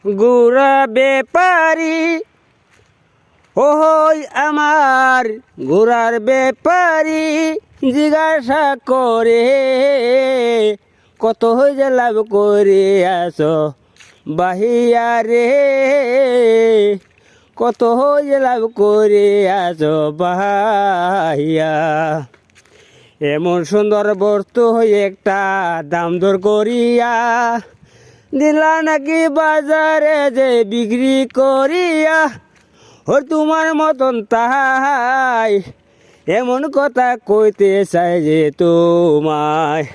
গুড়া বেপারি ওই আমার গুড়ার বেপারি জিজ্ঞাসা করে কত যে লাভ করে আসো বাহিয়া রে, কত যে লাভ করে আসো বাহিয়া। এমন সুন্দর বস্তু একটা দাম দর করিয়া দিলা নাকি বাজারে যে বিক্রি করিয়া। ওর তোমার মতন তাই এমন কথা কইতে চাই যে তোমায়।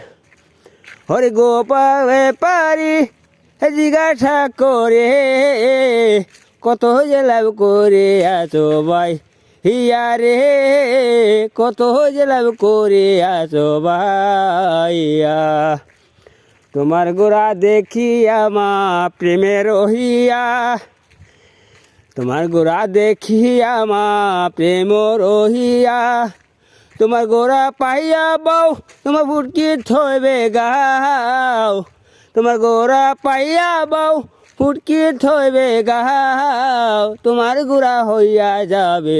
হরে গোপা ব্যাপারি জিজ্ঞাসা করে কত যে লাভ করে আছো ভাই হিয়া রে, কত যে লাভ করে আছো ভাইয়া। তোমার গোরা দেখিয়া মা প্রেমের রহিয়া, তোমার গোরা দেখিয়া মা প্রেম রহিয়া। তোমার গোরা পাইয়া বাউ তোমার ফুটকি থইবে গাও, তোমার গোরা পাইয়া বাউ ফুটকি থইবে গাও। তোমার গোরা হইয়া যাবে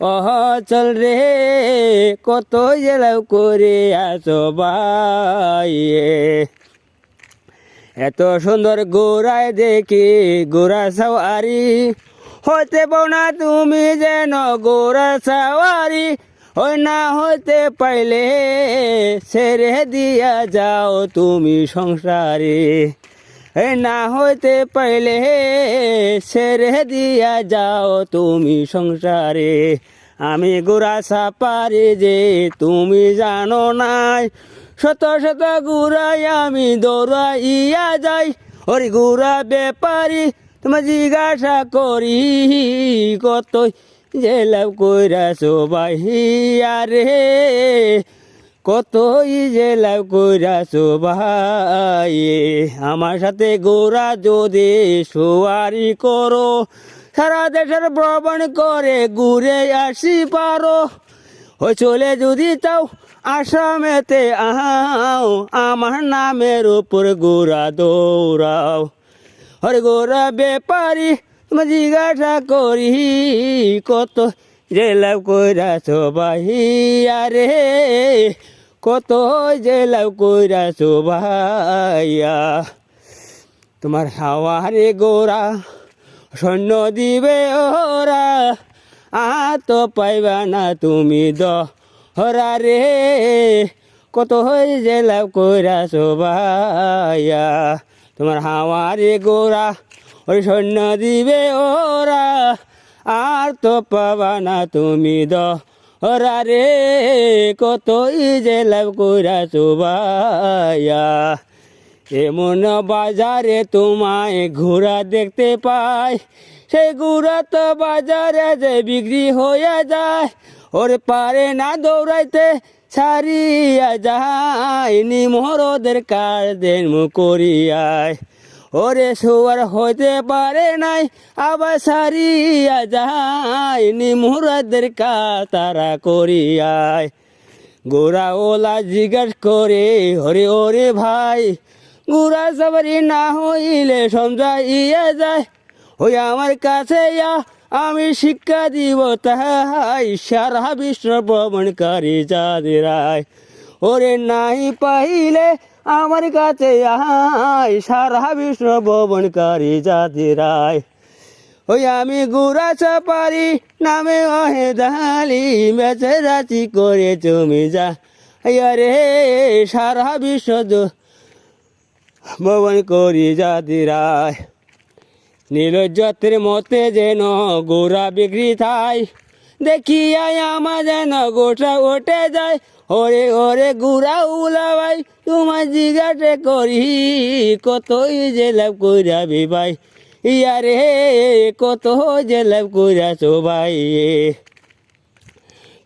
অচল রে, কত যে লাভ করে আছো বাইয়ে। এত সুন্দর গোড়ায় দেখি গোড়া সাওয়ারি হইতে পাও না তুমি যেন গোড়া সাওয়ারি। ওই না হইতে পাইলে ছেড়ে দিয়া যাও তুমি সংসারে, এই না হইতে পাইলে ছেড়ে দিয়া যাও তুমি সংসারে। আমি গোড়া সাপারি যে তুমি জানো নাই, শত শত গুড়াই আমি দৌড়াইয়া যাই। ওরে গুড়া ব্যাপারি তোমার জিজ্ঞাসা করি কত যে লাভ কইরাছো বাহিয়া রে, কতই যে লাভ কইরাছো ভাই। আমার সাথে গোড়া যদি সওয়ারি করো সারা দেশের ভ্রমণ করে ঘুরে আসি পারো। ওই চলে যদি চাও আসামেতে আও, আমার নামের উপর গোড়া দৌড়াও। হরে গোড়া ব্যাপারি তোমার জিজ্ঞাসা করি কত যে লাভ কইরাছো ভাইয়া রে, কত যে লাভ কইরাছো ভাইয়া। তোমার হাওয়ারে গোড়া সৈন্য দিবে ওরা, তো পাইবা না তুমি দহরা রে, কত যে লাভ কইরাছো ভাইয়া। তোমার হাওয়ারে গোড়া ওই সৈন্য দিবে ওরা, আর তো পাবা না তুমি দহরা রে, কতই যে লাভ কইরাছো ভাইয়া। এমন বাজারে তোমায় ঘোড়া দেখতে পাই, সেই ঘোড়া তো বাজারে যে বিক্রি হয়ে যায়। ওরে পারে না দৌড়াইতে ছাড়িয়া যায়, নিমরদের কার দেন করিয়ায়। ওরে সোয়ার হইতে পারে নাই আবার ছাড়িয়া যায়, নিমরদের কার তারা করিয়ায়। গোড়া ওলা জিজ্ঞাস করে হরে ওরে ভাই, গোড়া সবারই না হইলে সমঝাইয়া যায়। ওই আমার কাছে আমি শিক্ষা দিব তাই, সারা বিশ্ব ভ্রমণকারী যাদেরাই। ওরে নাই পাইলে আমার কাছে আয়, সারা বিশ্ব ভ্রমণকারী যাদেরাই। ওই আমি গোড়া সাপারি নামে অহে দালি মেচে রাচি করে তুমি যা রে, সারা বিশ্ব ভ্রমণ করি যাদিরায়। নীলজ্যোতির মতে যেন গোড়া বিক্রি থাই, দেখিয়াই আমার যেন গোটা ওঠে যায়। ওরে ওরে গুড়া উলাবাই তোমার জিজ্ঞাসা করি কতই যে লাভ কইরাবি ভাই ইয়া রে, কত যে লাভ কইরাছো ভাই।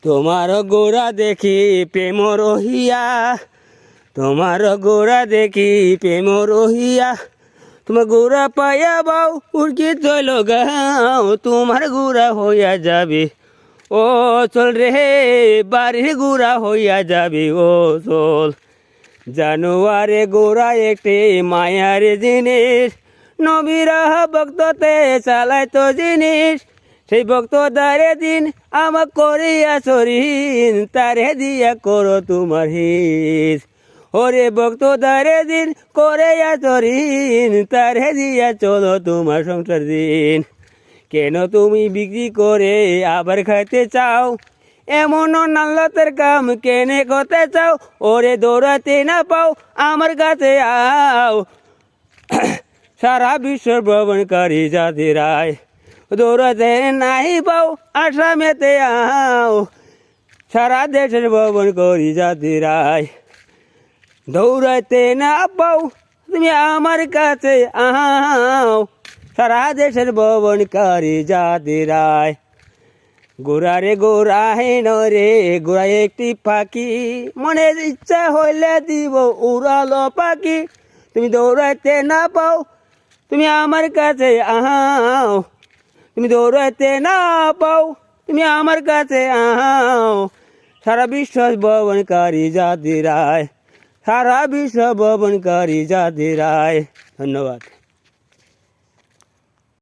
তোমার গোড়া দেখি প্রেম রহিয়া, তোমার গোড়া দেখি প্রেম রহিয়া। তোমার গোড়া পাইয়া বাউ উড়কি চল গাও, তোমার গোড়া হইয়া যাবে ও চল রে, বাড়ির গোড়া হইয়া যাবে ও চল। জানুয়ারে গোড়া একটি মায়ার জিনিস, নবীরা ভক্ততে চালায় তো জিনিস, সেই ভক্তদারে দিন আমার করিয়া চরিন, তারে দিয়া করো তোমার হিস। ওরে ভক্তদারে দিন করে চরিন, তারে দিয়া চলো তোমার সংসার দিন। কেন তুমি বিক্রি করে আবার খাইতে চাও, এমন নাল্লতের কাম কেনে করতে চাও। ওরে দৌড়াতে না পাও আমার কাছে আও, সারা বিশ্ব ভ্রমণকারী জাতিরায় দৌড়াতে নাই পাও আসামেতে আও, সারা দেশের ভ্রমণ করি জাতিরায় দৌড়াতে না পাও তুমি আমার কাছে আও, সারা দেশের ভ্রমণকারী জাতিরায়। গোরা রে গোরা হেন রে গোরা একটি পাখি, মনের ইচ্ছা হইলে দিব উড়ালো পাখি। তুমি দৌড়াইতে না পাও তুমি আমার কাছে আও, তুমি দৌড়াইতে না পাও তুমি আমার কাছে আও, সারা বিশ্ব ভ্রমণকারী জাতিরায়, সারা বিশ্ব ভ্রমণকারী জাতিরায়। ধন্যবাদ।